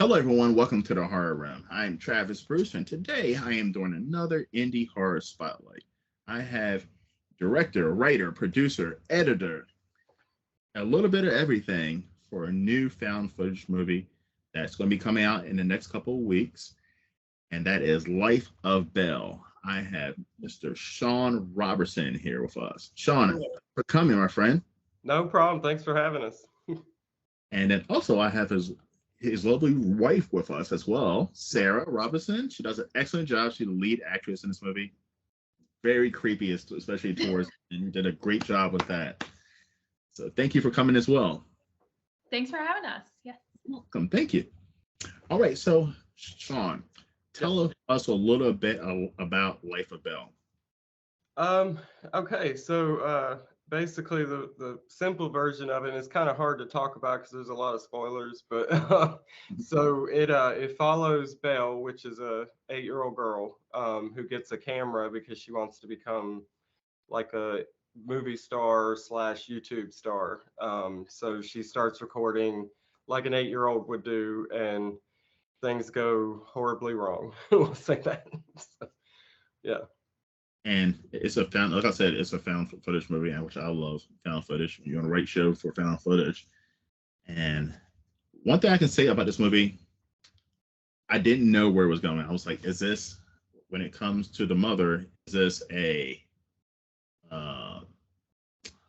Hello, everyone. Welcome to the Horror Room. I'm Travis Bruce, and today I am doing another indie horror spotlight. I have director, writer, producer, editor, a little bit of everything for a new found footage movie that's going to be coming out in the next couple of weeks, and that is Life of Belle. I have Mr. Sean Robertson here with us. Sean, for coming, my friend. No problem. Thanks for having us. And then also I have his lovely wife with us as well, Sarah Robinson. She does an excellent job. She's the lead actress in this movie. Very creepy, especially towards, and you did a great job with that. So thank you for coming as well. Thanks for having us. Yes. Welcome. Thank you. All right. So, Sean, tell us a little bit about Life of Belle. Okay, so basically the simple version of it, and it's kind of hard to talk about because there's a lot of spoilers, but so it follows Belle, which is a 8-year-old girl who gets a camera because she wants to become like a movie star slash YouTube star. So she starts recording like an 8-year-old would do, and things go horribly wrong. We'll say that. So, yeah. And it's a found, like I said, it's a found footage movie, which I love found footage. You're on the right show for found footage. And one thing I can say about this movie, I didn't know where it was going. I was like, is this, when it comes to the mother, is this a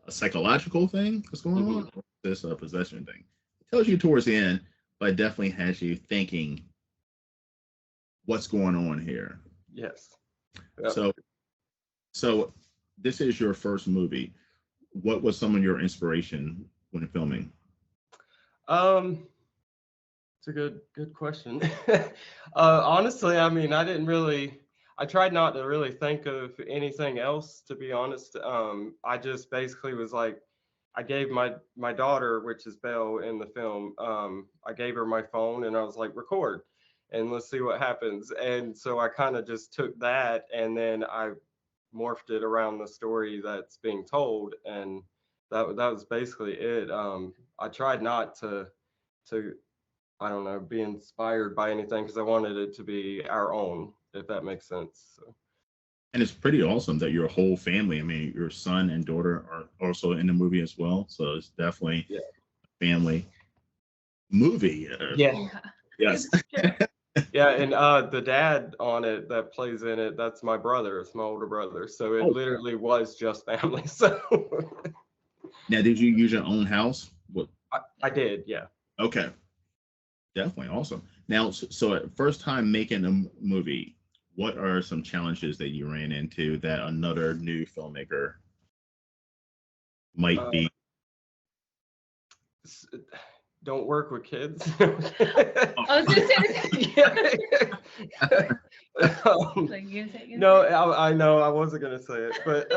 psychological thing that's going on? Or is this a possession thing? It tells you towards the end, but it definitely has you thinking what's going on here. Yes. Yep. So this is your first movie. What was some of your inspiration when filming? It's a good question. Honestly, I mean, I tried not to really think of anything else, to be honest. I just basically was like, I gave my daughter, which is Belle in the film, I gave her my phone and I was like, record and let's see what happens. And so I kind of just took that and then I morphed it around the story that's being told, and that was basically it. I tried not to I don't know, be inspired by anything because I wanted it to be our own, if that makes sense. So. And it's pretty awesome that your whole family, I mean, your son and daughter are also in the movie as well. So it's definitely a family movie. Yeah. Yes. Yeah, and the dad on it that plays in it, that's my brother. It's my older brother. So it literally was just family. So now, did you use your own house? What? I did, yeah. Okay. Definitely awesome. Now, so at first time making a movie, what are some challenges that you ran into that another new filmmaker might be? Don't work with kids. I was gonna say. No, I know I wasn't gonna say it, but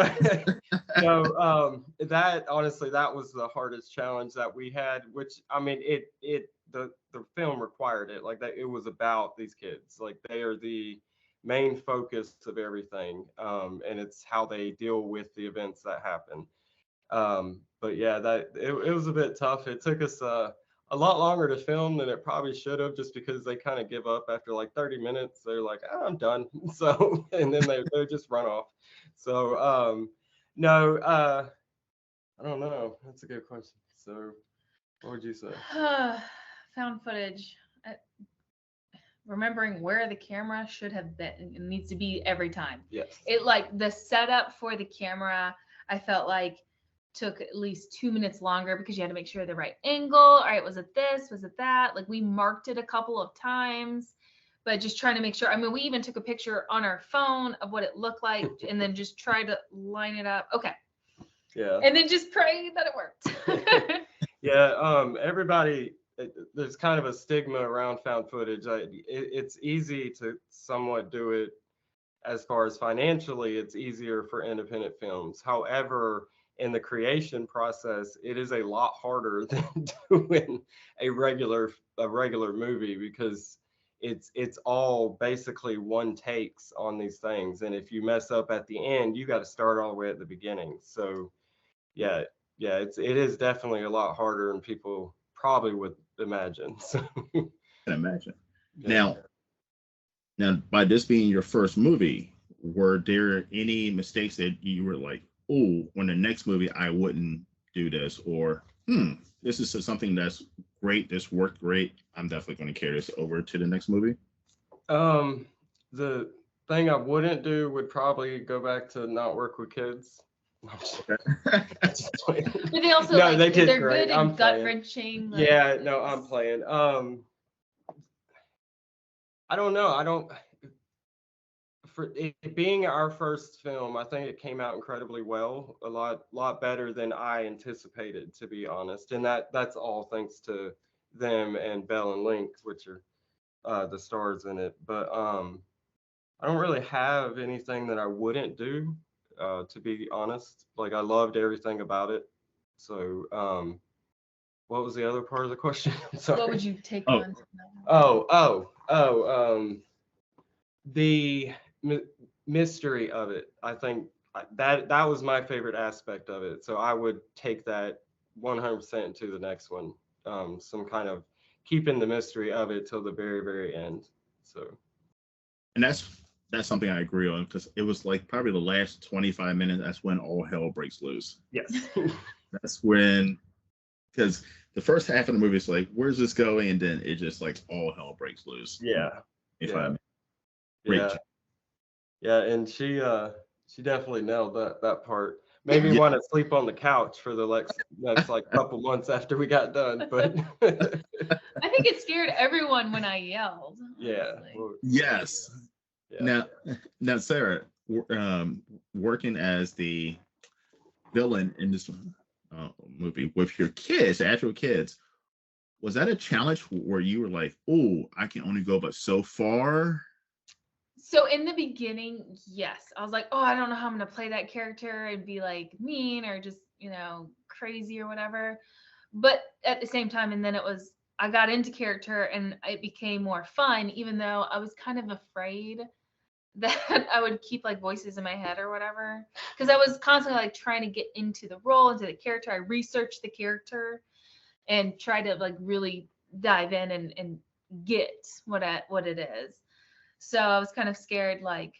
no. That honestly, that was the hardest challenge that we had. Which I mean, the film required it. Like that, it was about these kids. Like they are the main focus of everything, and it's how they deal with the events that happen. But yeah, that it was a bit tough. It took us a lot longer to film than it probably should have, just because they kind of give up after like 30 minutes. They're like, oh, I'm done. So, and then they just run off. So, no, I don't know. That's a good question. So, what would you say? Found footage. Remembering where the camera should have been. It needs to be every time. Yes. It like the setup for the camera, I felt like took at least 2 minutes longer because you had to make sure the right angle. All right, was it this? Was it that? Like we marked it a couple of times, but just trying to make sure. I mean, we even took a picture on our phone of what it looked like and then just tried to line it up. Okay. Yeah. And then just pray that it worked. Yeah. Everybody, there's kind of a stigma around found footage. It's easy to somewhat do it as far as financially. It's easier for independent films. However, in the creation process, it is a lot harder than doing a regular movie because it's all basically one takes on these things, and if you mess up at the end, you got to start all the way at the beginning. So yeah, it is definitely a lot harder than people probably would imagine. So. can imagine. Yeah. Now, by this being your first movie, were there any mistakes that you were like, oh, when the next movie I wouldn't do this, or this is something that's great, this worked great. I'm definitely going to carry this over to the next movie. The thing I wouldn't do would probably go back to not work with kids. But they also No, like they did they're great. good I'm and gut playing. wrenching. Yeah, no, I'm playing. I don't know. I don't. For it being our first film, I think it came out incredibly well, a lot better than I anticipated, to be honest. And that's all thanks to them and Belle and Link, which are the stars in it. But I don't really have anything that I wouldn't do, to be honest. Like I loved everything about it. So what was the other part of the question? I'm sorry. What would you take Oh. on? The mystery of it. I think that was my favorite aspect of it. So I would take that 100% into the next one. Some kind of keeping the mystery of it till the very, very end. So. And that's something I agree on, because it was like probably the last 25 minutes. That's when all hell breaks loose. Yes. That's when, because the first half of the movie is like, where's this going? And then it just like all hell breaks loose. Yeah. Yeah. Great Yeah. job. Yeah, and she definitely nailed that part. Made me want to sleep on the couch for the next like couple months after we got done. But I think it scared everyone when I yelled. yeah. honestly. Well, Yes. yeah. Now, Sarah, working as the villain in this movie with your kids, actual kids, was that a challenge where you were like, oh, I can only go but so far? So in the beginning, yes, I was like, oh, I don't know how I'm gonna play that character and be like mean or just, crazy or whatever. But at the same time, and then I got into character and it became more fun, even though I was kind of afraid that I would keep like voices in my head or whatever. Because I was constantly like trying to get into the role, into the character. I researched the character and try to like really dive in and get what it is. So I was kind of scared like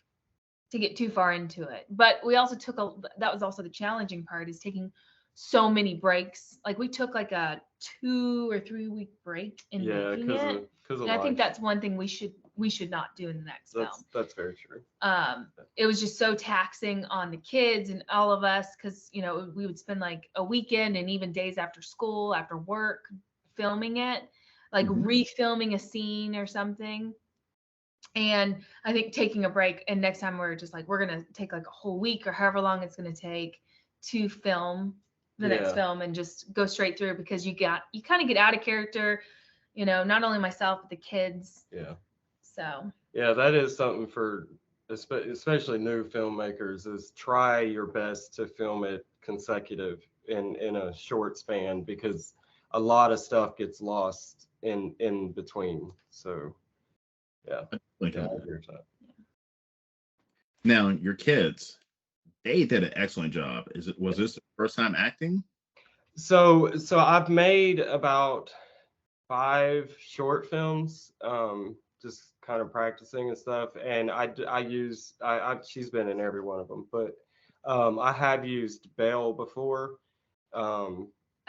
to get too far into it. But we also that was also the challenging part, is taking so many breaks. Like we took like a 2 or 3 week break in making it. Because And I think that's one thing we should not do in the next film. That's very true. It was just so taxing on the kids and all of us, because we would spend like a weekend and even days after school, after work, filming it, like refilming a scene or something. And I think taking a break, and next time we're just like, we're gonna take like a whole week or however long it's gonna take to film the next film and just go straight through, because you kind of get out of character, not only myself but the kids. Yeah. So. Yeah, that is something for especially new filmmakers, is try your best to film it consecutive in a short span, because a lot of stuff gets lost in between. So yeah. I agree with that. Now, your kids, they did an excellent job. Was this the first time acting? So I've made about 5 short films, just kind of practicing and stuff. And she's been in every one of them, but I have used Belle before.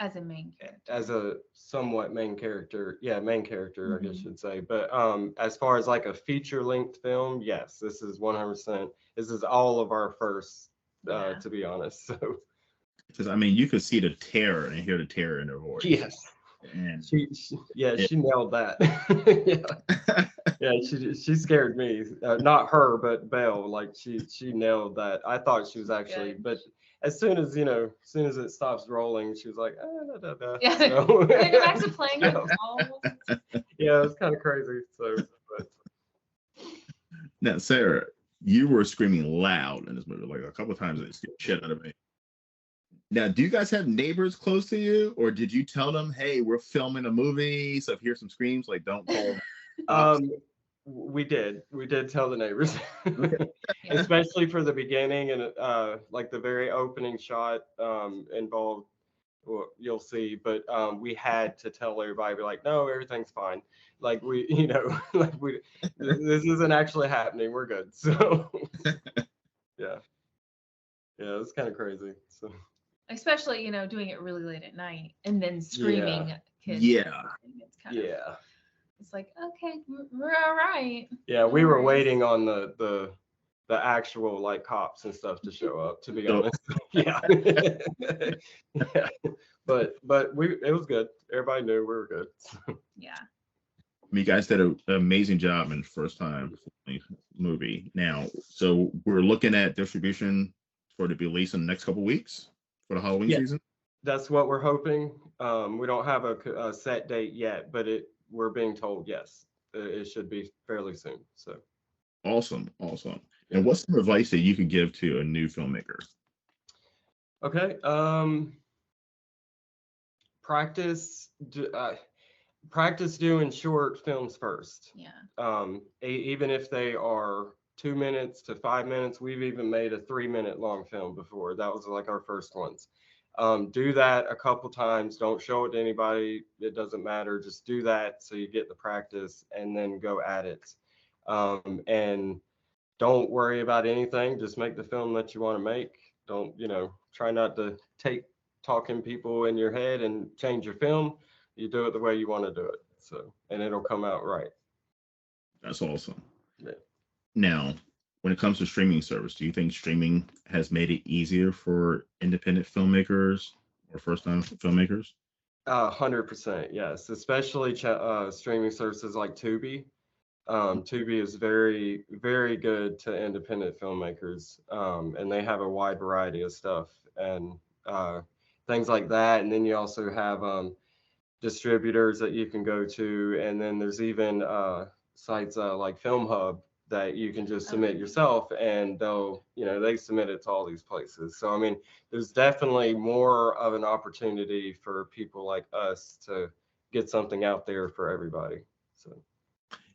As a main character. As a somewhat main character. Yeah, main character, I guess I should say. But as far as like a feature-length film, yes, this is 100%. This is all of our first, to be honest. So. Because you could see the terror and hear the terror in her voice. Yes. And she nailed that. She scared me. Not her, but Belle. Like she nailed that. I thought she was actually, but as soon as it stops rolling, she was like, Yeah. So, go back to playing with balls. Yeah, it was kind of crazy. So, but. Now, Sarah, you were screaming loud in this movie, like a couple of times. It scared shit out of me. Now, do you guys have neighbors close to you, or did you tell them, "Hey, we're filming a movie, so if you hear some screams, like don't call"? We did tell the neighbors, especially for the beginning, and like the very opening shot involved well, you'll see. But we had to tell everybody, be like, no, everything's fine. Like we, like this isn't actually happening. We're good. So yeah, yeah, it's kind of crazy. So Especially, doing it really late at night and then yeah, screaming kids. Yeah. It's kind of, yeah, it's like, okay, we're all right. yeah. No We were worries. waiting on the actual like cops and stuff to show up. To be So, honest, yeah, yeah. But it was good. Everybody knew we were good. Yeah. you guys did an amazing job in first time movie. Now, so we're looking at distribution for it to be released in the next couple weeks for the Halloween Yeah, season. that's what we're hoping. We don't have a set date yet, but we're being told yes, it should be fairly soon. So Awesome, awesome. yeah. And what's some advice that you could give to a new filmmaker? Okay. Practice. Practice doing short films first. Yeah. Even if they are 2 minutes to 5 minutes, we've even made a 3 minute long film before. That was like our first ones. Do that a couple times. Don't show it to anybody. It doesn't matter. Just do that so you get the practice and then go at it. And don't worry about anything. Just make the film that you want to make. Don't, try not to take talking people in your head and change your film. You do it the way you want to do it. So, and it'll come out right. That's awesome. Yeah. Now, when it comes to streaming service, do you think streaming has made it easier for independent filmmakers or first time filmmakers? 100%, yes. Especially streaming services like Tubi. Tubi is very, very good to independent filmmakers, and they have a wide variety of stuff and things like that. And then you also have distributors that you can go to, and then there's even sites like Film Hub that you can just submit yourself, and they submit it to all these places. So I mean, there's definitely more of an opportunity for people like us to get something out there for everybody. So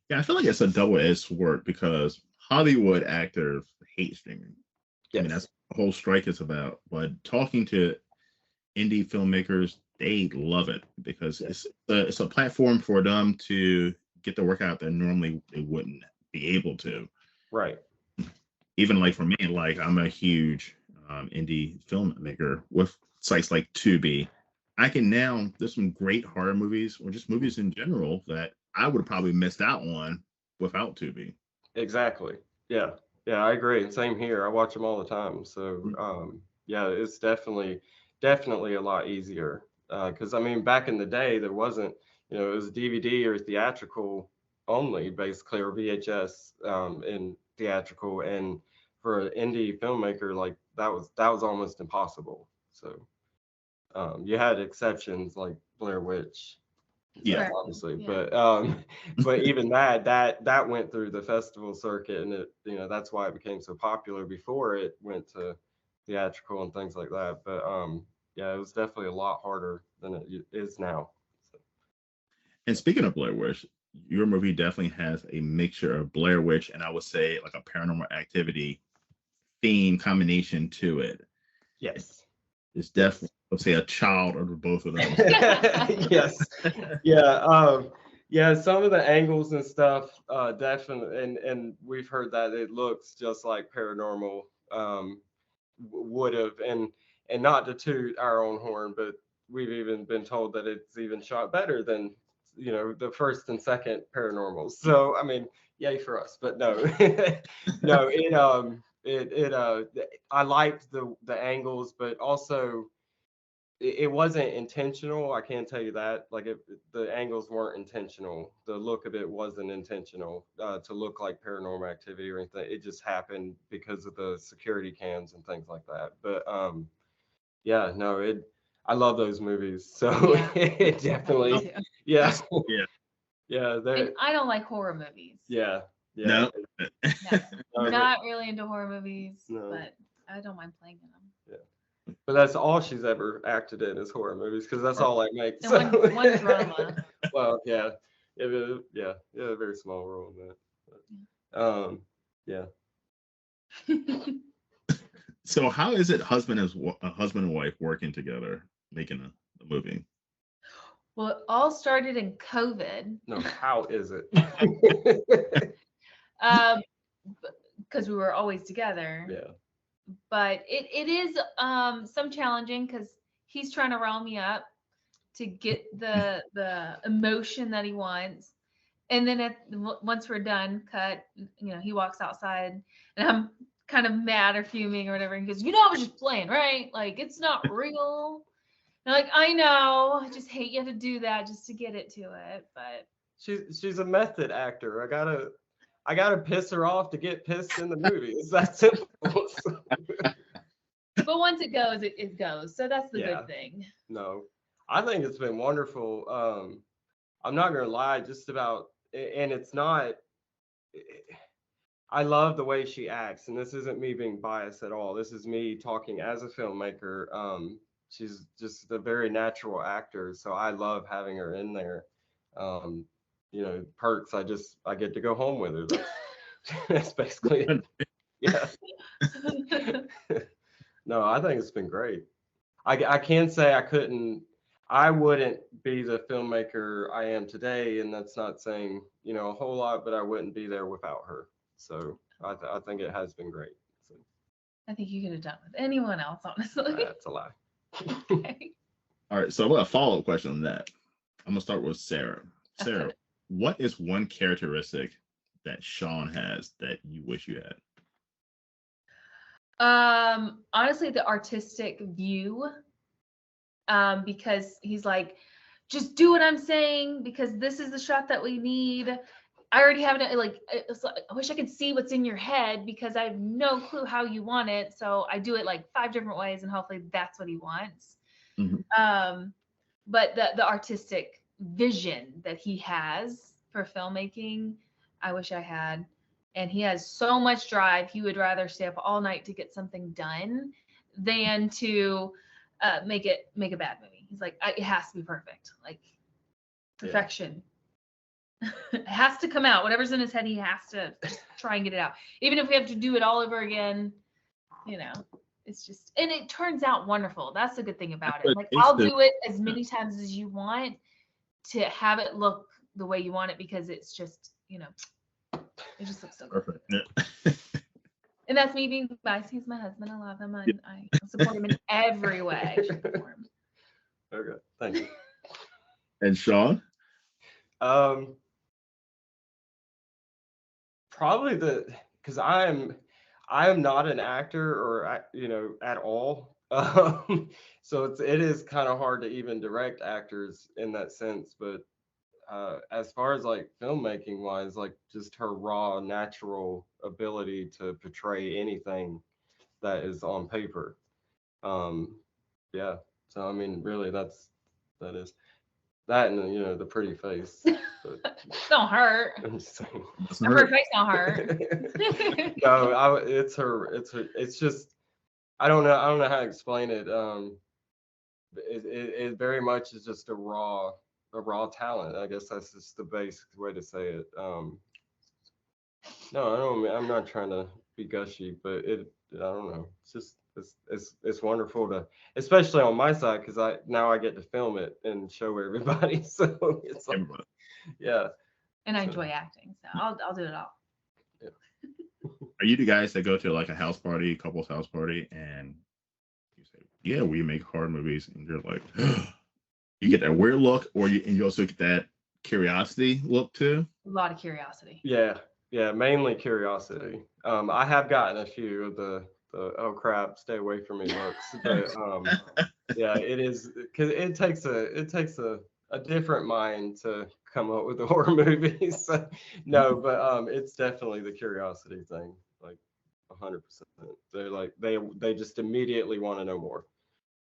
Yeah, I feel like it's a double-edged sword because Hollywood actors hate streaming. I mean, that's yes, the whole strike is about. But talking to indie filmmakers, they love it because yes, it's a platform for them to get the work out that normally they wouldn't be able to. right, Even like for me, like I'm a huge indie filmmaker with sites like Tubi. I can now there's some great horror movies or just movies in general that I would have probably missed out on without Tubi. exactly. Yeah, yeah, I agree. Same here. I watch them all the time. So yeah, it's definitely a lot easier. Because I mean, back in the day, there wasn't, it was DVD or theatrical only, basically, or VHS in theatrical, and for an indie filmmaker, like that was almost impossible. So you had exceptions like Blair Witch, Yeah. Right. obviously, Yeah. but even that went through the festival circuit, and that's why it became so popular before it went to theatrical and things like that. But yeah, it was definitely a lot harder than it is now. So, And speaking of Blair Witch, your movie definitely has a mixture of Blair Witch and I would say like a paranormal activity theme combination to it. yes, It's yes. definitely, let's say, a child of both of them. Yes, yeah, yeah. Some of the angles and stuff, definitely, and we've heard that it looks just like paranormal would have, and not to toot our own horn, but we've even been told that it's even shot better than the first and second paranormals. So I mean, yay for us. But no, no, I liked the angles, but also it wasn't intentional. I can tell you that. Like the angles weren't intentional. The look of it wasn't intentional to look like paranormal activity or anything. It just happened because of the security cams and things like that. But yeah, no, I love those movies. So Yeah. it I definitely, do too. yeah, Yeah. yeah, And I don't like horror movies. yeah, yeah. No. No, No, not really into horror movies, No. but I don't mind playing in them. but that's all she's ever acted in is horror movies because that's all I make. And So one drama. well, yeah, yeah, a very small role in that. But, yeah. So how is it husband and wife working together? making a movie? Well, it all started in COVID. No, how is it? Because we were always together. Yeah. But it is some challenging because he's trying to rile me up to get the emotion that he wants. And then once we're done, cut, he walks outside and I'm kind of mad or fuming or whatever. And he goes, I was just playing, right? Like, it's not real. And I'm like, I know. I just hate you to do that just to get it to it. But she's a method actor. I gotta piss her off to get pissed in the movie. It's that simple. But once it goes, it goes. So that's the Yeah. good thing. No, I think it's been wonderful. I'm not gonna lie, just about, and it's not. I love the way she acts, and this isn't me being biased at all. This is me talking as a filmmaker. She's just a very natural actor, so I love having her in there. Perks. I get to go home with her. That's basically it. Yeah. No, I think it's been great. I can say I wouldn't be the filmmaker I am today, and that's not saying, a whole lot, but I wouldn't be there without her. So I think it has been great. So, I think you could have done with anyone else, honestly. that's a lie. Okay. All right, so I've got a follow-up question on that. I'm gonna start with Sarah. Sarah, Okay. what is one characteristic that Sean has that you wish you had? Honestly, the artistic view. Because he's like, just do what I'm saying because this is the shot that we need. I already have it. Like, I wish I could see what's in your head because I have no clue how you want it. So I do it like 5 different ways, and hopefully that's what he wants. Mm-hmm. But the artistic vision that he has for filmmaking, I wish I had. And he has so much drive. He would rather stay up all night to get something done than to make a bad movie. He's like, it has to be perfect, like perfection. Yeah. It has to come out. Whatever's in his head, he has to try and get it out. Even if we have to do it all over again, it's just, and it turns out wonderful. That's the good thing about it. Like, I'll do it as many times as you want to have it look the way you want it because it's just, it just looks so good. Perfect. Yeah. And that's me being biased. He's my husband. I love him. I support him in every way. Okay, thank you. And Sean? Probably because I am not an actor or at all. So it is kind of hard to even direct actors in that sense. But as far as like filmmaking wise, like just her raw natural ability to portray anything that is on paper. Yeah. So I mean, really, that is that, and the pretty face. But, don't hurt. I'm just saying. Her face don't hurt. No, it's her. It's just I don't know how to explain it. It very much is just a raw talent. I guess that's just the basic way to say it. No, I'm not trying to be gushy, but I don't know. It's just it's wonderful to, especially on my side, because I get to film it and show everybody. So it's like, Everybody. Yeah. And I enjoy acting, so I'll do it all. Yeah. Are you the guys that go to like a house party, couple's house party, and you say, "Yeah, we make horror movies," and you're like, you get that weird look, and you also get that curiosity look too? A lot of curiosity. Yeah, mainly curiosity. I have gotten a few of the oh crap, stay away from me looks, but yeah, it is because it takes a different mind to come up with the horror movies. So, no, but it's definitely the curiosity thing, like 100%. They're like they just immediately want to know more.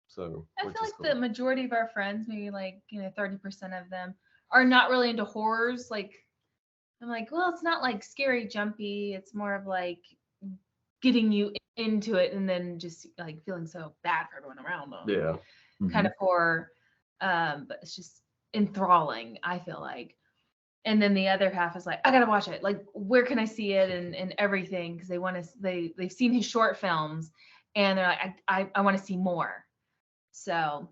So I feel like the majority of our friends, maybe like 30% of them, are not really into horrors. Like, I'm like, well, it's not like scary, jumpy. It's more of like getting you into it and then just like feeling so bad for everyone around them. Yeah. Kind of horror, but it's just enthralling, I feel like. And then the other half is like, I gotta watch it. Like, where can I see it and everything? Because they've seen his short films and they're like, I want to see more. So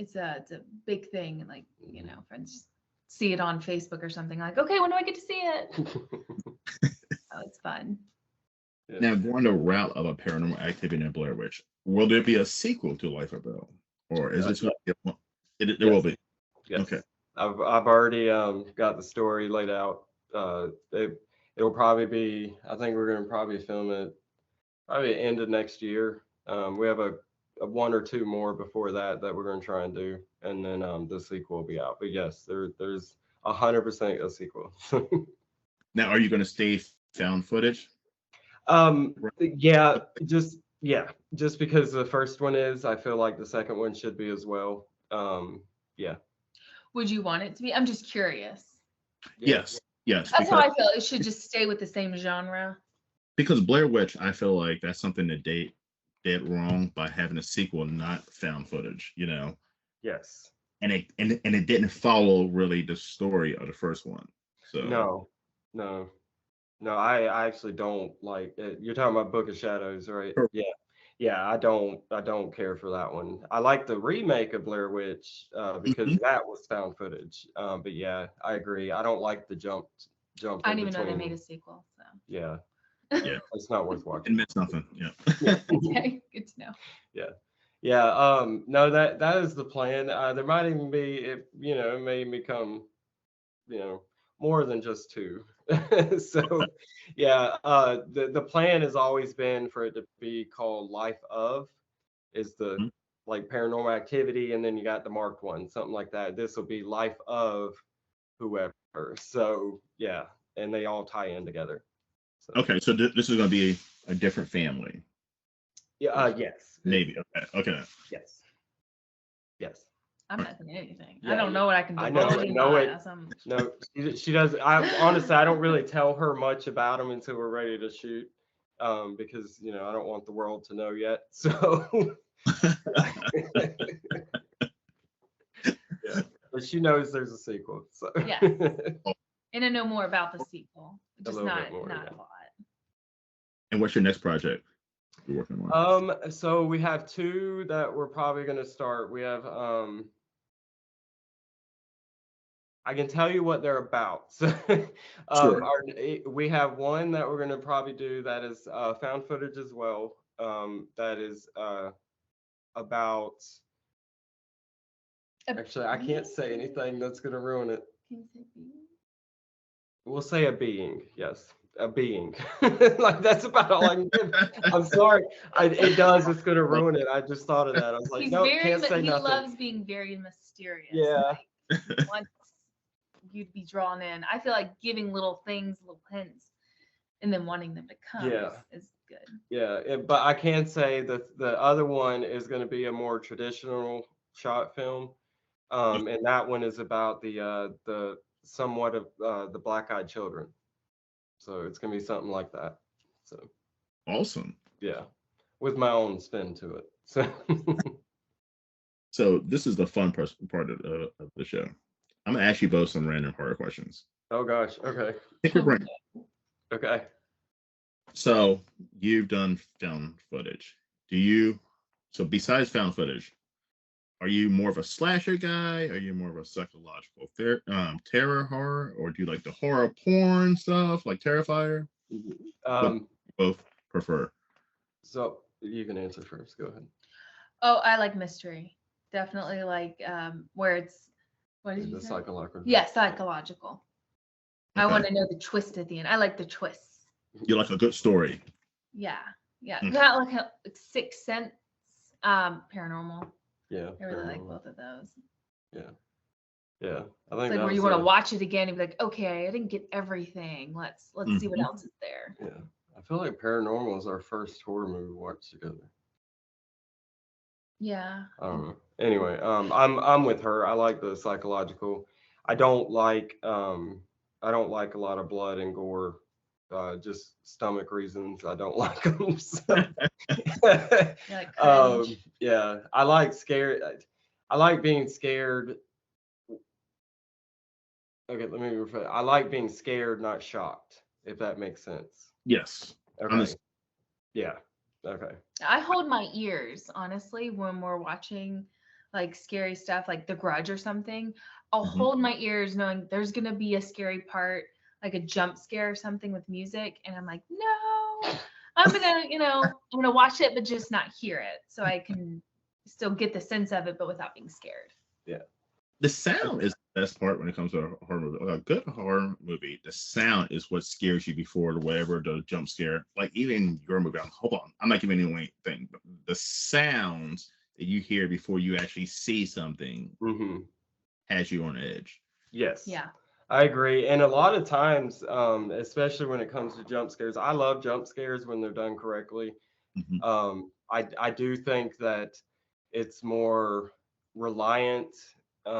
it's a big thing, and like, you know, friends see it on Facebook or something, like, okay, when do I get to see it? Oh, it's fun. Yeah. Now, going the route of a Paranormal Activity and Blair Witch, will there be a sequel to Life of Belle, or is this? There will be. Yes. Okay. I've already got the story laid out. It'll probably be. I think we're gonna probably film it probably end of next year. We have a one or two more before that we're gonna try and do, and then the sequel will be out. But yes, there's 100% a sequel. Now, are you going to stay found footage? Yeah, just because the first one is, I feel like the second one should be as well. Yeah. Would you want it to be? I'm just curious. Yes. That's how I feel. It should just stay with the same genre. Because Blair Witch, I feel like that's something that they did wrong by having a sequel, not found footage. You know. Yes. And it didn't follow really the story of the first one. So No. I actually don't like it. You're talking about Book of Shadows, right? Sure. Yeah. I don't care for that one. I like the remake of Blair Witch because that was found footage. But yeah, I agree. I don't like the jump. I didn't even know they made a sequel. So Yeah. Yeah. It's not worth It watching. meant nothing. Yeah. okay, good to know. Yeah. No, that is the plan. There might even be, it may become, more than just two. So yeah, the plan has always been for it to be called Life of, is the Mhm. like Paranormal Activity, and then you got the marked one, something like that. This will be Life of whoever. So yeah, and they all tie in together. So Okay, so this is going to be a different family. yeah, yes. Maybe. Okay. Yes. I'm not saying anything. Yeah, I don't know what I can I know, divulge. No, she does. Honestly, I don't really tell her much about them until we're ready to shoot, because I don't want the world to know yet. So, yeah, but she knows there's a sequel. So yeah, and I know more about the sequel, just not more, a lot. And what's your next project you're working on? So we have two that we're probably going to start. We have I can tell you what they're about. So, Sure. we have one that we're going to probably do that is found footage as well. That is about. Actually, I can't say anything that's going to ruin it. Can you say being? We'll say a being. Yes, a being. Like that's about all I can give. I'm sorry. It does. It's going to ruin it. I just thought of that. I was like, no, can't say nothing. He loves being very mysterious. Yeah. Like, he wants you to be drawn in. I feel like giving little things, little hints, and then wanting them to come is good. Yeah, but I can say that the other one is going to be a more traditional shot film, and that one is about the somewhat of the black-eyed children. So it's going to be something like that. So Awesome. yeah, with my own spin to it. So So this is the fun part of the show. I'm gonna ask you both some random horror questions. oh gosh, okay, Pick your brain. okay. So you've done found footage. So besides found footage, are you more of a slasher guy? Are you more of a psychological terror horror, or do you like the horror porn stuff like Terrifier? What both prefer? So you can answer first. Go ahead. Oh, I like mystery. Definitely like where it's what did you say? Psychological. Yeah, psychological. Okay. I want to know the twist at the end. I like the twists. You like a good story. Yeah. Okay. Not like Sixth Sense, paranormal. Yeah. I really like both of those. Yeah. I think it's like where you want to watch it again and be like, okay, I didn't get everything. Let's see what else is there. Yeah. I feel like Paranormal is our first horror movie we watched together. Yeah. I don't know. Anyway, I'm with her. I like the psychological. I don't like a lot of blood and gore. Just stomach reasons. I don't like them. So. Like yeah, I like scared. I like being scared. Okay, let me rephrase. I like being scared, not shocked. If that makes sense. Yes. Okay. Yeah. Okay. I hold my ears, honestly, when we're watching like scary stuff, like The Grudge or something, I'll Mhm. hold my ears knowing there's gonna be a scary part, like a jump scare or something with music, and I'm like, no, I'm gonna, I'm gonna watch it, but just not hear it, so I can still get the sense of it, but without being scared. Yeah. The sound is the best part when it comes to a horror movie. Like a good horror movie, the sound is what scares you before whatever the jump scare. Like even your movie, hold on, I'm not giving anything. But the sounds that you hear before you actually see something Mm-hmm. has you on edge. Yes. Yeah. I agree. And a lot of times, especially when it comes to jump scares, I love jump scares when they're done correctly. Mhm. I do think that it's more reliant. A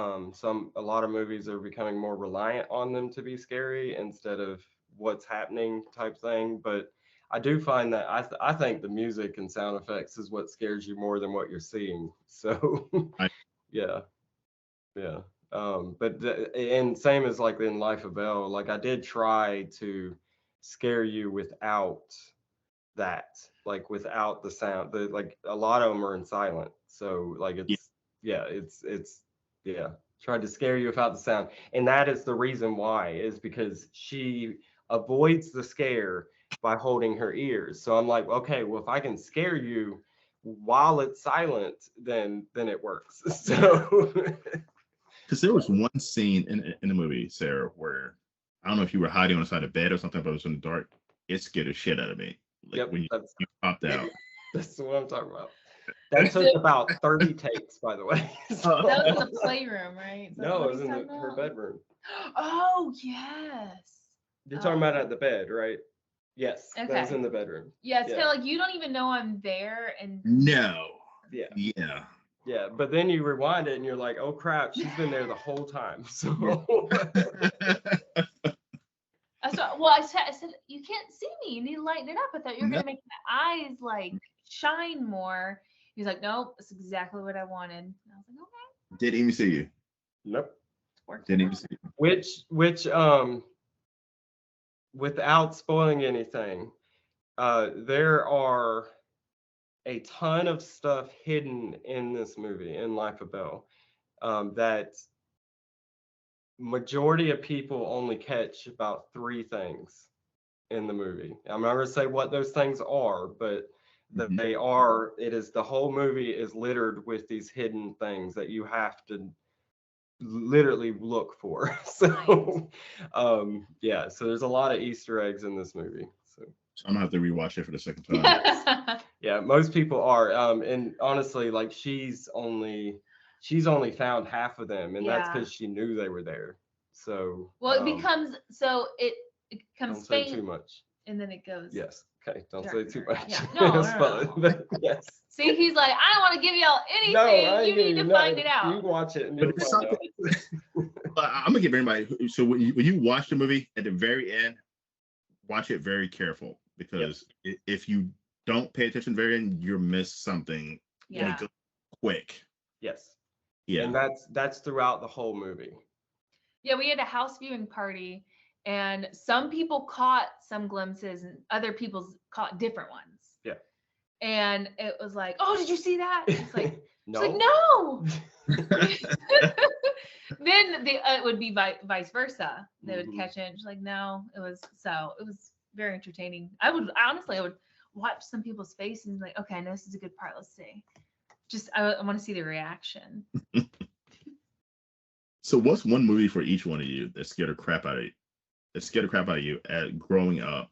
lot of movies are becoming more reliant on them to be scary instead of what's happening type thing. But I do find that I think the music and sound effects is what scares you more than what you're seeing. So I, yeah, yeah. And same as like in Life of Belle, like I did try to scare you without that, like without the sound. Like a lot of them are in silent, so like yeah, it's yeah. Tried to scare you without the sound, and that is the reason why is because she avoids the scare by holding her ears. So I'm like, okay, well if I can scare you while it's silent, then it works. So because there was one scene in the movie, Sarah, where I don't know if you were hiding on the side of bed or something, but it was in the dark. It scared the shit out of me. Like yep, when you popped out. that's what I'm talking about. That took about 30 takes, by the way. Oh. That was in the playroom, right? Is that No, what it was he's in talking her about? bedroom. Oh, yes. You're talking Oh. about at the bed, right? Yes, that was Okay. in the bedroom. Yeah, it's Yeah. kind of like you don't even know I'm there, and No. Yeah, Yeah. yeah. But then you rewind it and you're like, oh crap, she's been there the whole time. So I saw. Well, I said you can't see me. You need to lighten it up. I thought you were No. gonna make my eyes like shine more. He's like, nope, that's exactly what I wanted. And I was like, okay, Didn't even see you. nope. it's working Didn't even out. see you. Which without spoiling anything, there are a ton of stuff hidden in this movie in Life of Belle that majority of people only catch about three things in the movie. I'm not going to say what those things are, but Mhm. they are. It is the whole movie is littered with these hidden things that you have to literally look for. So, yeah. So there's a lot of Easter eggs in this movie. So. So I'm gonna have to rewatch it for the second time. Yeah, most people are. And honestly, like she's only found half of them, and that's Yeah. because she knew they were there. So Well, it becomes so it don't becomes say too faint, much. and then it goes. Yes. Okay. Don't darker. say too much. Yeah. No, Spoil no, no. it. Yes. See, he's like, I don't want to give y'all anything. No, I ain't You need giving to you find nothing. it out. You watch it and But you'll there's find something. out. I'm gonna give everybody. So when you watch the movie at the very end, watch it very careful because if you don't pay attention very end, you'll miss something. Yeah. Like, quick. Yes. Yeah. And that's throughout the whole movie. Yeah, we had a house viewing party, and some people caught some glimpses, and other people caught different ones. Yeah. And it was like, oh, did you see that? It's like, No. It's like, no. Then it would be vice versa. They would catch it. She's like, no, it was very entertaining. I would watch some people's faces and be like, okay, I know this is a good part. Let's see. Just I want to see the reaction. So what's one movie for each one of you that scared the crap out of you? That scared the crap out of you at growing up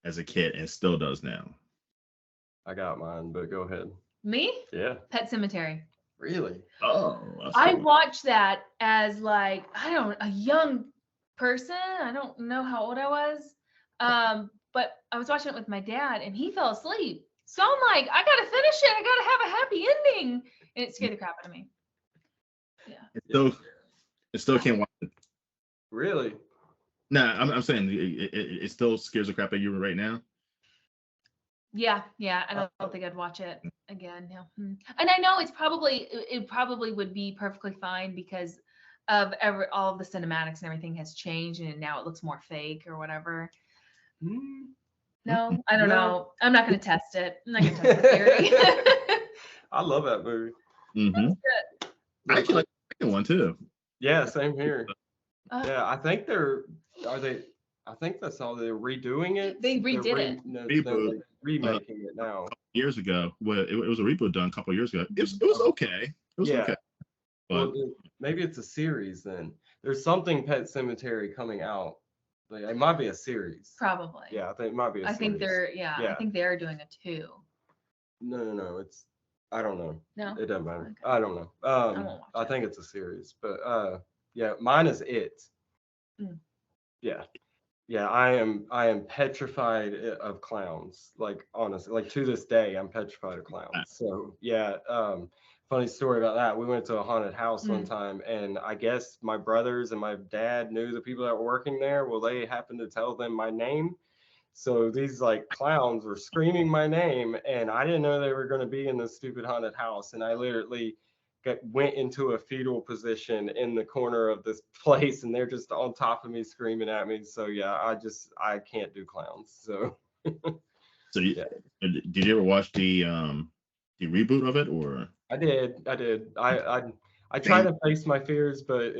as a kid and still does now? I got mine, but go ahead. Me? Yeah. Pet Cemetery. Really? Oh, I watched that as like, a young person. I don't know how old I was. But I was watching it with my dad and he fell asleep. So I'm like, I gotta finish it. I gotta have a happy ending. And it scared the crap out of me. Yeah. It still can't watch it. Really? Nah, I'm saying it still scares the crap out of you right now. Yeah. I don't think I'd watch it again. Yeah. And I know it probably would be perfectly fine because of all of the cinematics and everything has changed and now it looks more fake or whatever. No, I don't know. I'm not going to test it. I'm not going to test the theory. I love that movie. Mm-hmm. I actually like the second one too. Yeah, same here. Uh, Yeah, I think they're are they. I think that's all they're redoing it. They They're redid it. No, Reboot. they're remaking it now. Years ago. Well, it was a reboot done a couple of years ago. It was okay. It was Yeah. okay. Well, But maybe it's a series then. There's something Pet Cemetery coming out. Like, it might be a series. Probably. Yeah, I think it might be a I series. think they're Yeah. I think they're doing a 2. No. It's I don't know. No. It doesn't matter. Okay. I don't know. won't watch I it. think it's a series, but yeah, mine is It. Mm. Yeah. Yeah, I am petrified of clowns. Like honestly, like to this day, I'm petrified of clowns. So yeah, funny story about that. We went to a haunted house one time, and I guess my brothers and my dad knew the people that were working there. Well, they happened to tell them my name. So these like clowns were screaming my name, and I didn't know they were going to be in this stupid haunted house. And I literally went into a fetal position in the corner of this place, and they're just on top of me screaming at me. So yeah, I can't do clowns. So so yeah. Did you ever watch the reboot of it or? I did. I try to face my fears, but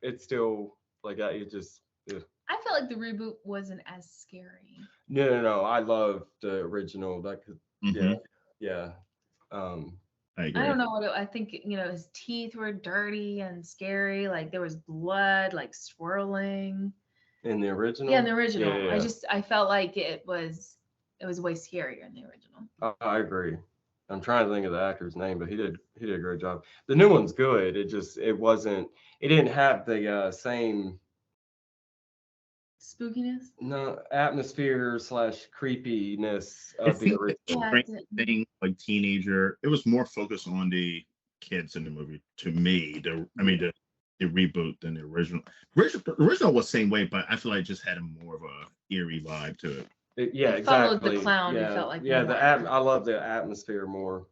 it's still like it just. Ugh. I feel like the reboot wasn't as scary. No. I love the original. That could, Mhm. yeah. I agree. I don't know what I think, his teeth were dirty and scary. Like there was blood like swirling. In the original? Yeah, in the original. Yeah. I felt like it was way scarier in the original. I agree. I'm trying to think of the actor's name, but he did a great job. The new one's good. It didn't have the same Spookiness? atmosphere / creepiness of the original. Thing like teenager. It was more focused on the kids in the movie. To me, the reboot than the original. The original was the same way, but I feel like it just had more of a eerie vibe to it. It followed the clown. Yeah, It felt like I love the atmosphere more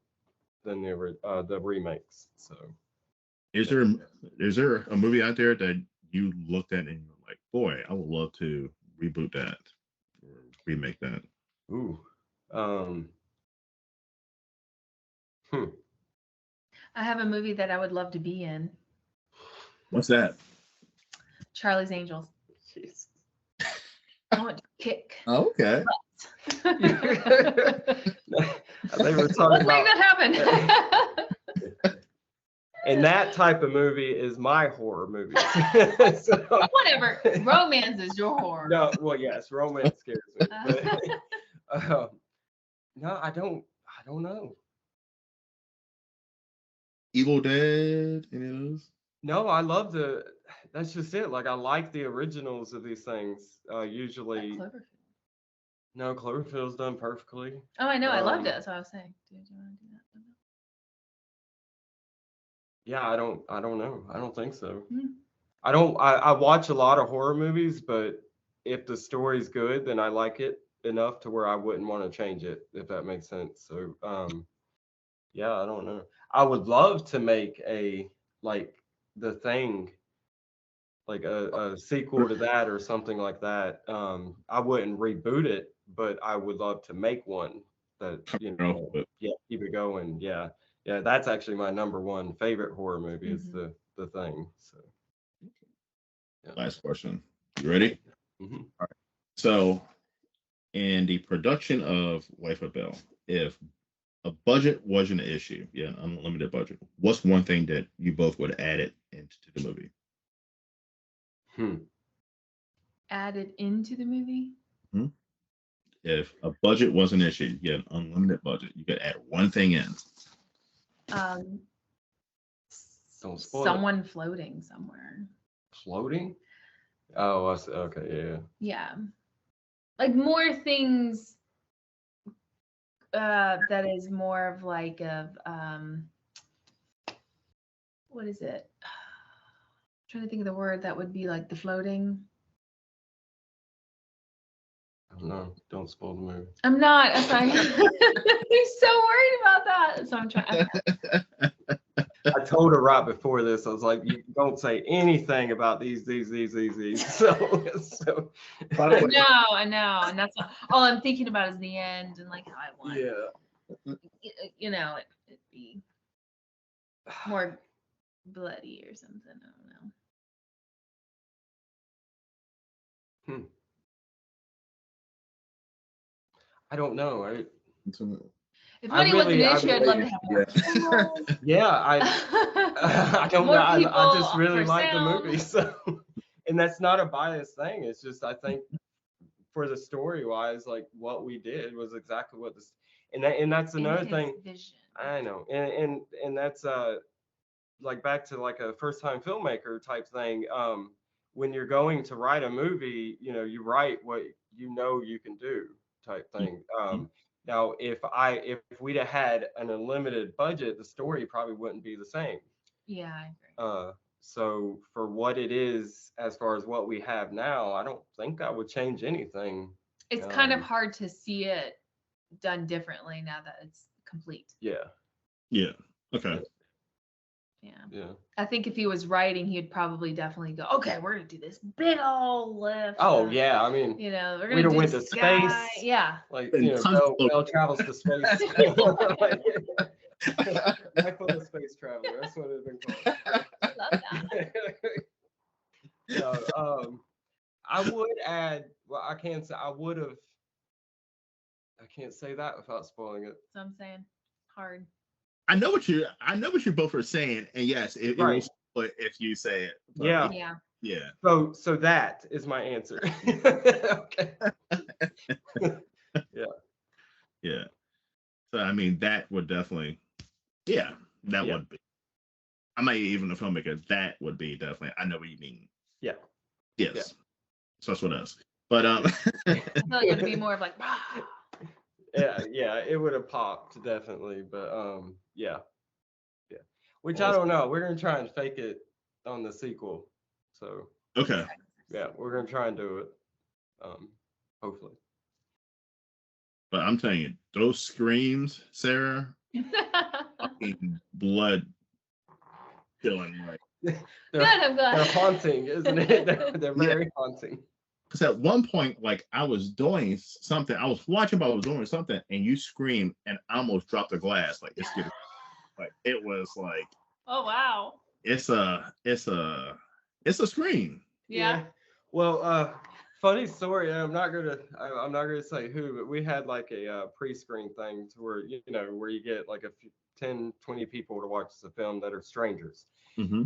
than the remakes. So, Is there a movie out there that you looked at and you're like, boy, I would love to reboot that or remake that? Ooh, I have a movie that I would love to be in. What's that? Charlie's Angels. Jeez. I want to kick. Oh, okay. They were talking Let's make about that happen. and that type of movie is my horror movie. So, Whatever. Romance is your horror. no, well, yes, romance scares me. But, no, I don't know. Evil Dead, any of those? No, I love that's just it. Like I like the originals of these things. Usually, Cloverfield. no, Cloverfield's done perfectly. Oh, I know. I loved it. That's what I was saying. Do you want to do that? Yeah, I don't know. I don't think so. Hmm. I watch a lot of horror movies, but if the story's good, then I like it enough to where I wouldn't want to change it, if that makes sense. So, yeah, I don't know. I would love to make The Thing, like a sequel to that or something like that. I wouldn't reboot it, but I would love to make one that, keep it going. Yeah. Yeah, that's actually my number one favorite horror movie is The Thing. So, yeah. Last question. You ready? Mm-hmm. All right. So, in the production of Wife of Belle, if a budget wasn't an issue, unlimited budget, what's one thing that you both would add it into the movie? Added into the movie? If a budget was an issue, you had an unlimited budget, you could add one thing in. Someone floating somewhere. Floating? Oh, I see. Okay, yeah. Yeah. Like more things that is more of like what is it? I'm trying to think of the word that would be like the floating. I don't know. Don't spoil the movie. I'm not. I'm sorry. I'm so worried about that. So I'm trying. I told her right before this, I was like, you don't say anything about these. So I know. And that's all I'm thinking about is the end and like how I want. Yeah. It'd be more bloody or something. I don't know. I don't know. If money wasn't an issue, I'd love to have more. Yeah, I don't know. More I just people really for like the sound. movie, so and that's not a biased thing. It's just I think for the story wise, like what we did was exactly what this and that's In another his thing. vision. I know, and that's like back to like a first time filmmaker type thing. When you're going to write a movie, you know, you write what you know you can do type thing. Now, if we'd have had an unlimited budget, the story probably wouldn't be the same. Yeah, I agree. So for what it is, as far as what we have now, I don't think I would change anything. It's kind of hard to see it done differently now that it's complete. Yeah. Yeah. Okay. Yeah. I think if he was writing, he'd probably definitely go, okay, we're gonna do this big old lift. Oh yeah, I mean, you know, we're we'd gonna have do went to sky. space. Yeah. Like, And you know, Belle travels to space. Life of a space traveler. That's what it had been called. I love that. So, I would add. Well, I can't say I would have. I can't say that without spoiling it. So I'm saying hard. I know what you both are saying, and yes, it will spoil if you say it. But Yeah. Yeah. So that is my answer. Okay. Yeah. So I mean, that would definitely, that would be. I might even a filmmaker. That would be definitely. I know what you mean. Yeah. Yes. Yeah. So that's what else. But I feel like it'd be more of like. Yeah, it would have popped definitely, but yeah. Which I don't know. We're gonna try and fake it on the sequel. So okay. yeah, we're gonna try and do it. Hopefully. But I'm telling you, those screams, Sarah, fucking blood killing, like. I'm glad. They're haunting, isn't it? They're very haunting. Because at one point, like I was doing something, I was watching, but I was doing something, and you screamed, and I almost dropped a glass. Like it's getting, like it was like. Oh wow. It's a scream. Yeah. Well, funny story. I'm not gonna say who, but we had like a pre-screen thing to where where you get like 10, 20 people to watch the film that are strangers. Mm-hmm.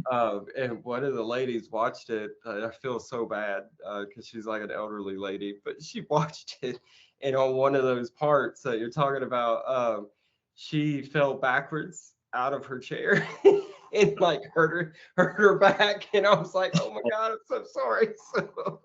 And one of the ladies watched it. I feel so bad because she's like an elderly lady, but she watched it, and on one of those parts that you're talking about, she fell backwards out of her chair and like hurt her back, and I was like, oh my god, I'm so sorry. So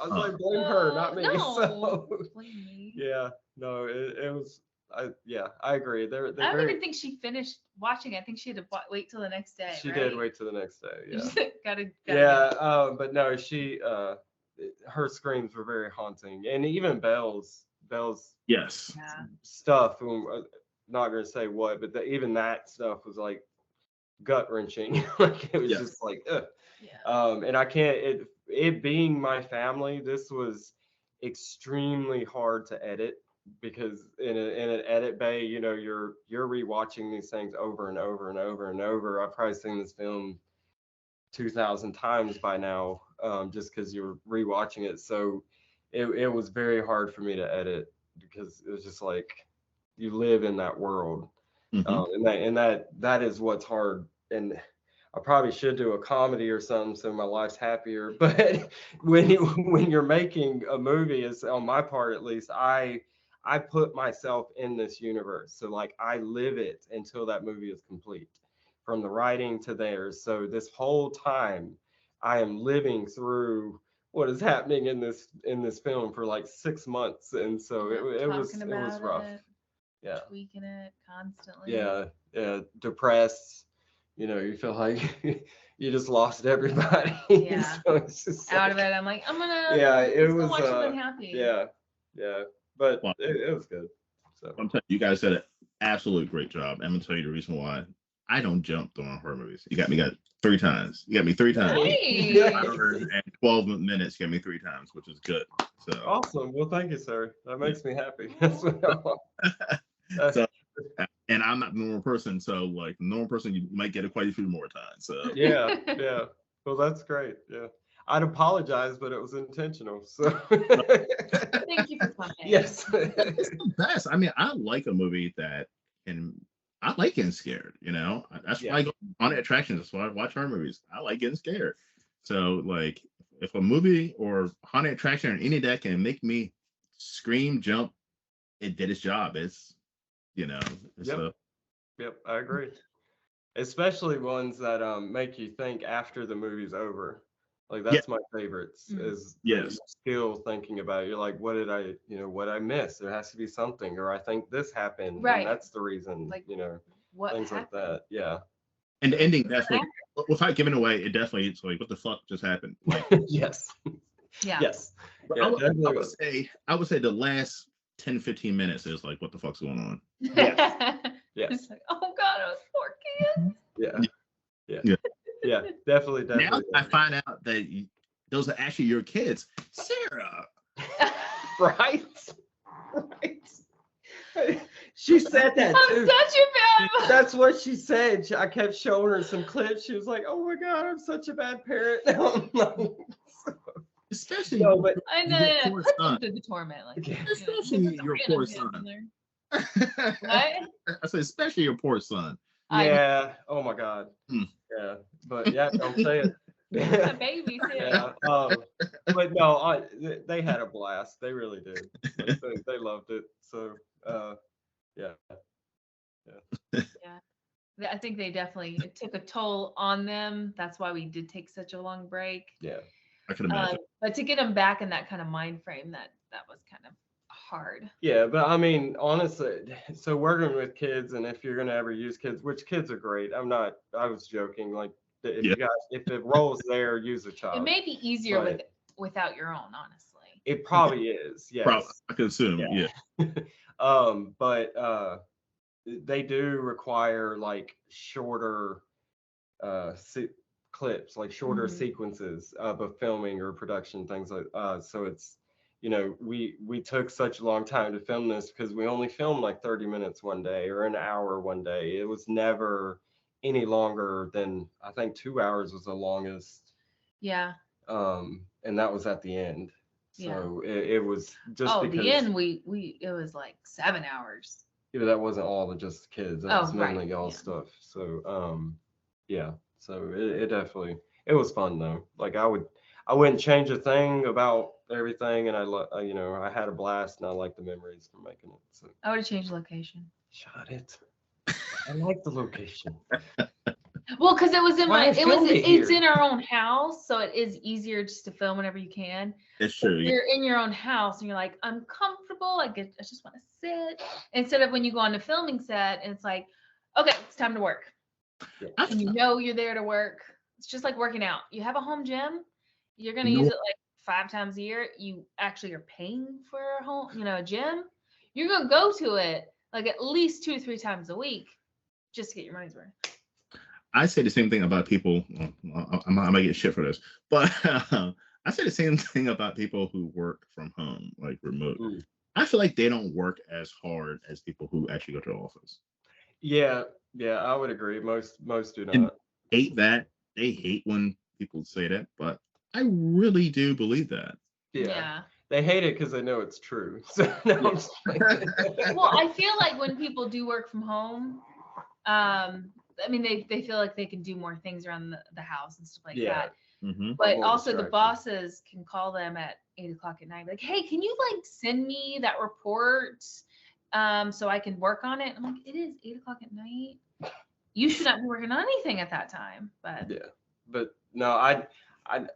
I was like, blame her, not me. No, So blame me. yeah, no, it was. I agree. I don't even think she finished watching it. I think she had to wait till the next day. She right? did wait till the next day. Yeah. gotta But no, she her screams were very haunting, and even Belle's Yes. stuff. Not gonna say what, but even that stuff was like gut wrenching. Like it was just like, ugh. Yeah. And I can't. It being my family, this was extremely hard to edit because in an edit bay, you're rewatching these things over and over and over and over. I've probably seen this film 2,000 times by now, just because you're rewatching it. So it was very hard for me to edit because it was just like you live in that world, and that is what's hard. And I probably should do a comedy or something so my life's happier. But when you're making a movie, is on my part at least, I put myself in this universe. So like I live it until that movie is complete, from the writing to theirs. So this whole time I am living through what is happening in this film for like 6 months. And so it was rough. Yeah. Tweaking it constantly. Yeah. Depressed. You feel like you just lost everybody. Yeah. So it's just out of it. I'm like, I'm gonna. Yeah, it was. Watch something happy. Yeah. But it was good. So I'm telling you, you guys did an absolute great job. I'm gonna tell you the reason why I don't jump on horror movies. You got me 3 times. You got me 3 times. Hey. And 12 minutes, you got me 3 times, which is good. So awesome. Well, thank you, sir. That makes me happy. That's what I want. So and I'm not the normal person, so like the normal person, you might get it quite a few more times. So Yeah, yeah. Well, that's great. Yeah. I'd apologize, but it was intentional. So Thank you for coming. yes. it's the best. I mean, I like a movie that can. I like getting scared. That's Yeah. why I go on attractions. That's why I watch horror movies. I like getting scared. So like, if a movie or haunted attraction or any that can make me scream, jump, it did its job. It's Yep. Yep, I agree. Especially ones that make you think after the movie's over. Like yeah, that's my favorites is that you're yes, still thinking about it. You're like, what did I miss? There has to be something, or I think this happened, Right. and that's the reason, Like, what things like happened? that. Yeah. and the ending definitely, without giving away, it definitely it's like what the fuck just happened. Like, Yes. Yeah. Yes. Yeah, I definitely would was. say the last 10-15 minutes is like what the fuck's going on. Yes. Yes. It's like, oh God, those poor kids. Yeah. Yeah. Yeah. Yeah. Definitely. Now I find out that those are actually your kids, Sarah. Right. Right. She said that I'm too. such a bad. That's what she said. I kept showing her some clips. She was like, "Oh my God, I'm such a bad parent." I'm like, Especially no, but I know. your poor Put son. them to the torment. Like, Yeah. Especially your poor son. What? I said, especially your poor son. yeah. Oh my God. Hmm. Yeah. But yeah, don't say it. The baby too. Yeah. But no, they had a blast. They really did. Like, they loved it. So yeah. I think they definitely it took a toll on them. That's why we did take such a long break. Yeah. I can imagine. But to get them back in that kind of mind frame, that was kind of hard. Yeah, but I mean, honestly, so working with kids, and if you're gonna ever use kids, which kids are great. I was joking. Like, if Yeah. you guys, if the role's there, use a It child. may be easier But- without your own, honestly. It probably is. Yes. Probably, I could assume. Yeah. Yeah. But they do require like shorter clips, like shorter Mhm. sequences of a filming or production, things like so it's we took such a long time to film this because we only filmed like 30 minutes one day or an hour one day. It was never any longer than, I think 2 hours was the longest, Yeah. and that was at the end. Yeah. So it was just because the end we it was like 7 hours. that wasn't all the just kids. That was right, mainly all yeah. stuff. So yeah. So it definitely, it was fun though. Like I wouldn't change a thing about everything, and I had a blast, and I like the memories from making it. So I would have changed location. shut it. I like the location. Well, because it was Why filmed it it's here? in our own house, so it is easier just to film whenever you can. It's true. If Yeah. you're in your own house and you're like, I'm comfortable, I just want to sit. Instead of when you go on a filming set and it's like, okay, it's time to work. Yeah. And you're there to work. It's just like working out. You have a home gym, you're gonna No. use it like 5 times a year. You actually are paying for a gym. You're gonna go to it like at least 2 or 3 times a week just to get your money's worth. I say the same thing about people. I might get shit for this, but I say the same thing about people who work from home, like remote. Mm. I feel like they don't work as hard as people who actually go to the office. Yeah, I would agree. Most do And not. hate that. They hate when people say that, but I really do believe that. Yeah. They hate it because they know it's true. So no, I'm just like- Well, I feel like when people do work from home, I mean, they feel like they can do more things around the house and stuff like Yeah. that. Mm-hmm. But More also the distracted. bosses can call them at 8:00 at night, like, hey, can you like send me that report so I can work on it? I'm like, it is 8:00 at night. You should not be working on anything at that time. But Yeah, but no, I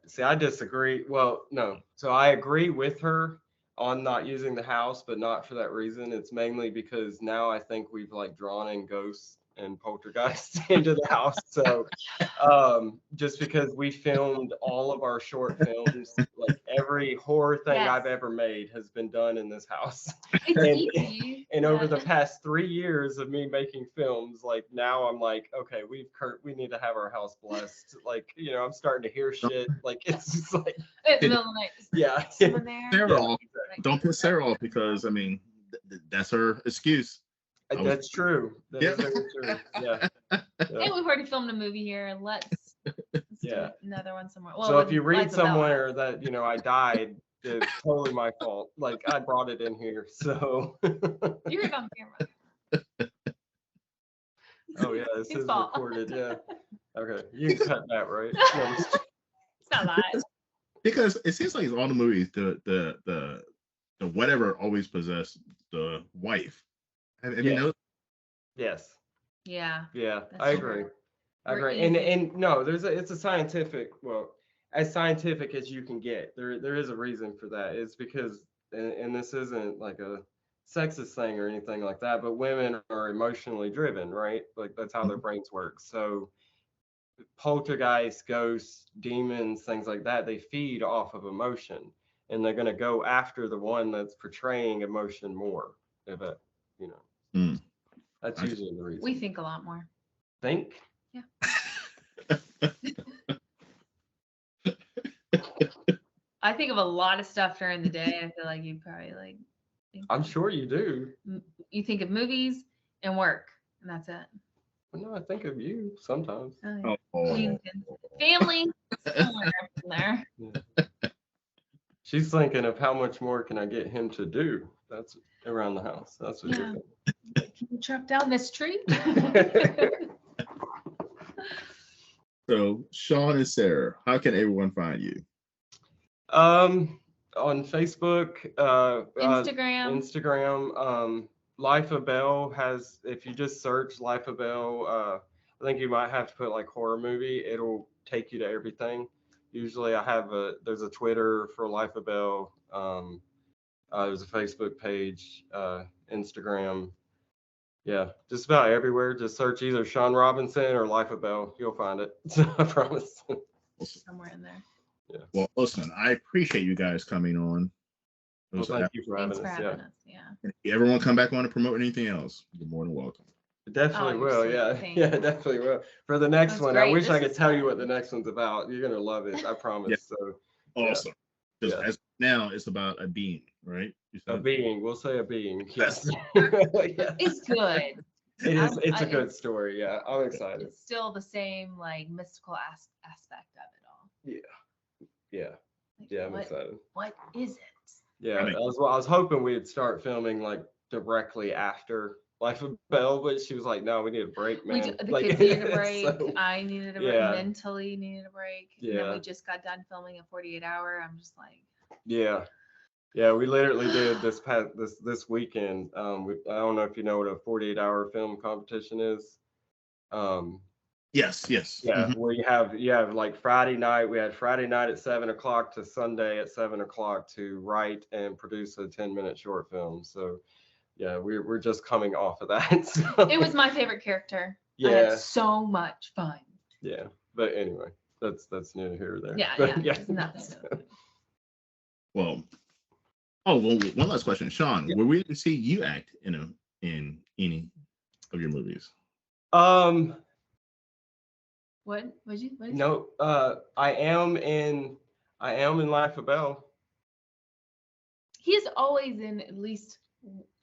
see. I disagree. Well, no. So I agree with her on not using the house, but not for that reason. It's mainly because now I think we've like drawn in ghosts and poltergeists into the house. So just because we filmed all of our short films, like every horror thing Yes. I've ever made has been done in this house. it's And- easy. And over the but- past 3 years of me making films, like now I'm like, okay, we need to have our house blessed. Like, I'm starting to hear shit. Like it's just like, It's the middle of the night. Is yeah. someone there? Sarah Yeah, off. Don't put Sarah off because I mean that's her excuse. That's true. That is Yeah. very true. Yeah. Hey, we've already filmed a movie here. Let's Yeah. do another one somewhere. Well, So if with you read Liza Belle. somewhere that, you know, I died, it's totally my fault. Like, I brought it in here, so. You're on camera. Oh, yeah, this His is fault. recorded, yeah. Okay, you can cut that, right? No, It's not live. Because it seems like all the movies, the whatever always possess the wife. Have you Yeah. noticed? yes. Yeah. Yeah, That's I true. agree. I We're agree. And easy. no, it's a scientific, well, as scientific as you can get. There is a reason for that. It's because, and this isn't like a sexist thing or anything like that, but women are emotionally driven, right? Like that's how their brains work. So poltergeists, ghosts, demons, things like that, they feed off of emotion, and they're going to go after the one that's portraying emotion more. If it, you know, Mm. that's I- usually the reason. We think a lot more. Think. I think of a lot of stuff during the day. I feel like you probably like. I'm sure you do. You think of movies and work, and that's it. Well, no, I think of you sometimes. Oh, Oh. yeah. Family somewhere up in there. Yeah. She's thinking of how much more can I get him to do? That's around the house. That's what Yeah. you're Can you chop down this tree? thinking. So, Sean and Sarah, how can everyone find you? On Facebook, Instagram, Life of Belle has, if you just search Life of Belle, I think you might have to put like horror movie, it'll take you to everything. Usually there's a Twitter for Life of Belle, there's a Facebook page, Instagram. Yeah, just about everywhere. Just search either Sean Robinson or Life of Belle. You'll find it. I promise. Somewhere in there. Yeah. Well, listen, I appreciate you guys coming on. It Well, was thank you for Thanks having for us. having Yeah. us. Yeah. If you ever want to come back on to promote anything else, you're more than welcome. Definitely Oh, you're will. sweet. Yeah. Thanks. Yeah, definitely will. For the next That's one, I great. wish I This could is tell you fun. what the next one's about. You're gonna love it. I promise. Yeah. So Awesome. Because Yeah. as now it's about a being, right? You a said? being, we'll say a being. Yes. Yeah. It's good. It is. It's a I- good story. Yeah. I'm excited. It's still the same like mystical aspect of it all. Yeah. Like, Yeah. I'm what, excited. what is it? Yeah. I mean- I was hoping we'd start filming like directly after Life of Belle, but she was like, "No, we need a break, man." The Like, kids needed a break. so, I needed a break. yeah. Mentally needed a break. And then Yeah. we just got done filming a 48-hour. I'm just like, yeah. Yeah, we literally did this weekend. I don't know if you know what a 48-hour film competition is. Yes. Yeah, Mhm. where you have like Friday night. We had Friday night at 7 o'clock to Sunday at 7 o'clock to write and produce a 10-minute short film. So yeah, we're just coming off of that. So, it was my favorite character. I yeah, had so much fun. yeah. But anyway, that's neither here or there. Yeah, But, yeah. It's nothing. Well, one last question, Sean. Yeah. Were we to see you act in any of your movies? What did you? What did you? No, I am in Life of Belle. He's always in at least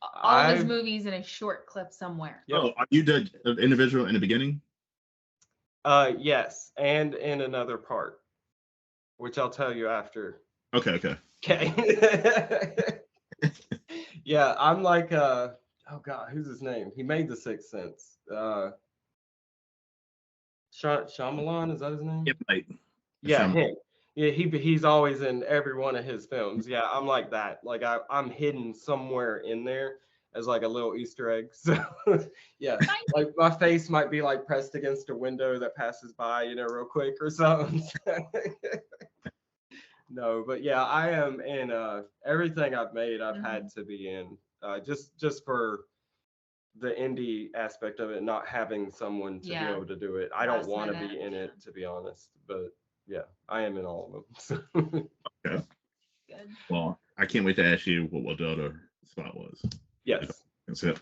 all of his I've- movies in a short clip somewhere. Yep. Oh, are you the individual in the beginning? Yes, and in another part, which I'll tell you after. Okay. Okay. Yeah, I'm like oh God, who's his name? He made The Sixth Sense. Shyamalan, is that his name? Yeah, like, Yeah, Shyamalan. him. Yeah, he's always in every one of his films. Yeah, I'm like that. Like I'm hidden somewhere in there as like a little Easter egg. So yeah, like my face might be like pressed against a window that passes by, real quick or something. No, but yeah, I am in everything I've made. I've had to be in just for the indie aspect of it, not having someone to be able to do it. I don't Last want to minute, be in yeah. it, to be honest. But yeah, I am in all of them. Okay. Good. Well, I can't wait to ask you what the other spot was. Yes. That's it.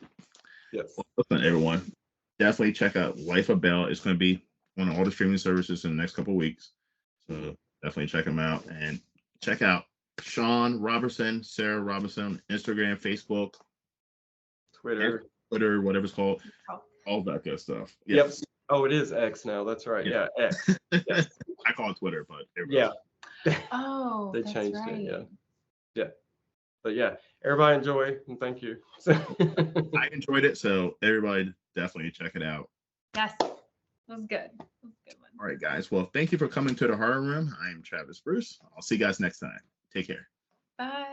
Yes. Well, listen, everyone, definitely check out Life of Belle. It's going to be on all the streaming services in the next couple of weeks. So definitely check them out, and check out Sean Robertson, Sarah Robinson, Instagram, Facebook, Twitter. Twitter, whatever it's called, Oh. all that good stuff. Yep. Yes. Oh, it is X now. That's right. Yeah. Yeah, X. Yes. I call it Twitter, but Yeah. Oh, They that's changed right. it. Yeah. But yeah, everybody enjoy and thank you. I enjoyed it, so everybody definitely check it out. Yes, that was good. That was a good one. All right, guys. Well, thank you for coming to the Horror Room. I am Travis Bruce. I'll see you guys next time. Take care. Bye.